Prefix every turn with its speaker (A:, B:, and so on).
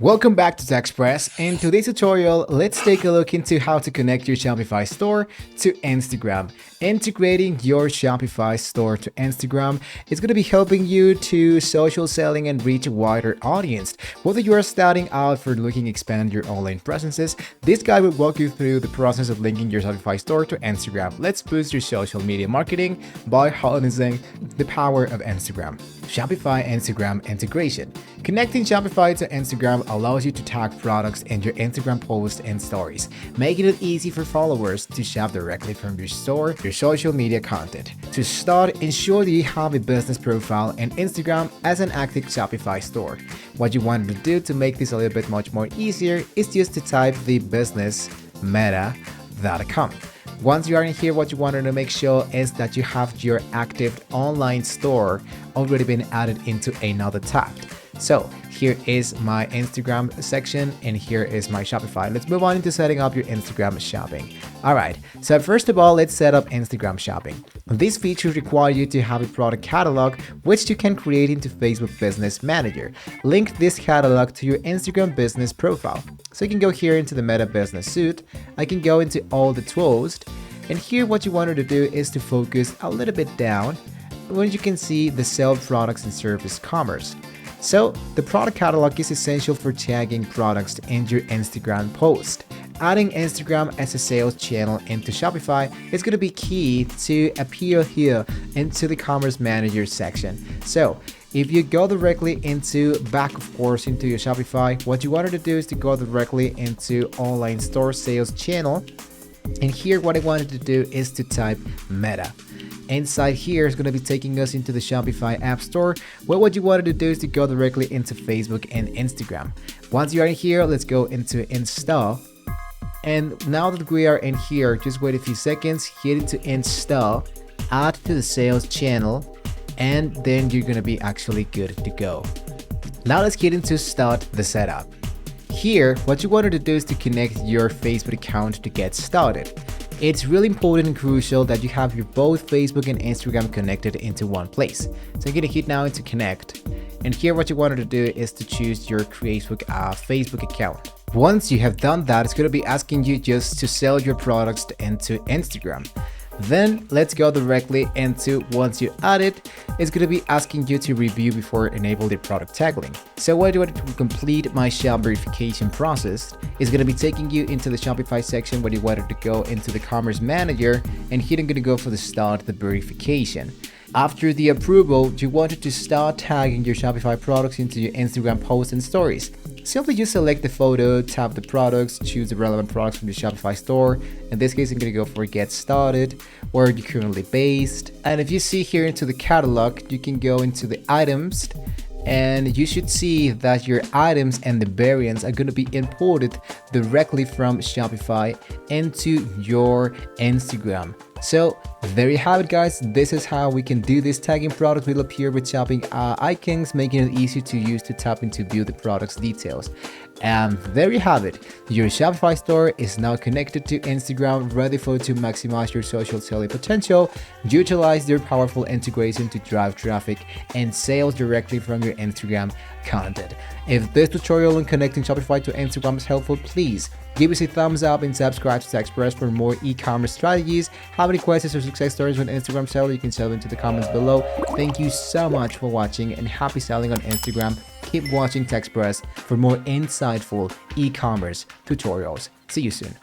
A: Welcome back to TechExpress. In today's tutorial, let's take a look into how to connect your Shopify store to Instagram. Integrating your Shopify store to Instagram is going to be helping you to social selling and reach a wider audience. Whether you are starting out for looking to expand your online presences, this guide will walk you through the process of linking your Shopify store to Instagram. Let's boost your social media marketing by harnessing the power of Instagram. Shopify Instagram integration. Connecting Shopify to Instagram allows you to tag products in your Instagram posts and stories, making it easy for followers to shop directly from your store, your social media content. To start, ensure that you have a business profile and Instagram as an active Shopify store. What you want to do to make this a little bit much more easier is just to type the business meta.com. Once you are in here, what you want to make sure is that you have your active online store already been added into another tab. So here is my Instagram section and here is my Shopify. Let's move on into setting up your Instagram shopping. All right, so first of all, let's set up Instagram shopping. This feature requires you to have a product catalog, which you can create into Facebook Business Manager. Link this catalog to your Instagram business profile. So you can go here into the Meta Business Suite. I can go into all the tools. And here what you wanted to do is to focus a little bit down where you can see the sell products and service commerce. So the product catalog is essential for tagging products in your Instagram post. Adding Instagram as a sales channel into Shopify is going to be key to appear here into the Commerce Manager section. So if you go directly into into your Shopify, what you wanted to do is to go directly into online store sales channel. And here what I wanted to do is to type Meta. Inside here is going to be taking us into the Shopify App Store, where what you wanted to do is to go directly into Facebook and Instagram. Once you are in here, let's go into install. And now that we are in here, just wait a few seconds, hit into install, add to the sales channel, and then you're going to be actually good to go. Now let's get into start the setup. Here, what you wanted to do is to connect your Facebook account to get started. It's really important and crucial that you have your both Facebook and Instagram connected into one place. So you're going to hit now into connect. And here what you wanted to do is to choose your Facebook account. Once you have done that, it's going to be asking you just to sell your products into Instagram. Then let's go directly into once you add it, it's going to be asking you to review before enable the product tagging. So what I do to complete my shop verification process is going to be taking you into the Shopify section where you wanted to go into the Commerce Manager, and here I'm going to go for the start the verification. After the approval, you wanted to start tagging your Shopify products into your Instagram posts and stories. Simply just select the photo, tap the products, choose the relevant products from the Shopify store. In this case, I'm going to go for get started, where you're currently based. And if you see here into the catalog, you can go into the items, and you should see that your items and the variants are going to be imported directly from Shopify into your Instagram. So there you have it, guys. This is how we can do this. Tagging product will appear with shopping icons, making it easy to use to tap into view the product's details. And there you have it. Your Shopify store is now connected to Instagram, ready to maximize your social selling potential. Utilize their powerful integration to drive traffic and sales directly from your Instagram content. If this tutorial on connecting Shopify to Instagram is helpful, please give us a thumbs up and subscribe to TechExpress for more e-commerce strategies. Have any questions or success stories with Instagram seller? You can tell them to the comments below. Thank you so much for watching and happy selling on Instagram. Keep watching TechExpress for more insightful e-commerce tutorials. See you soon.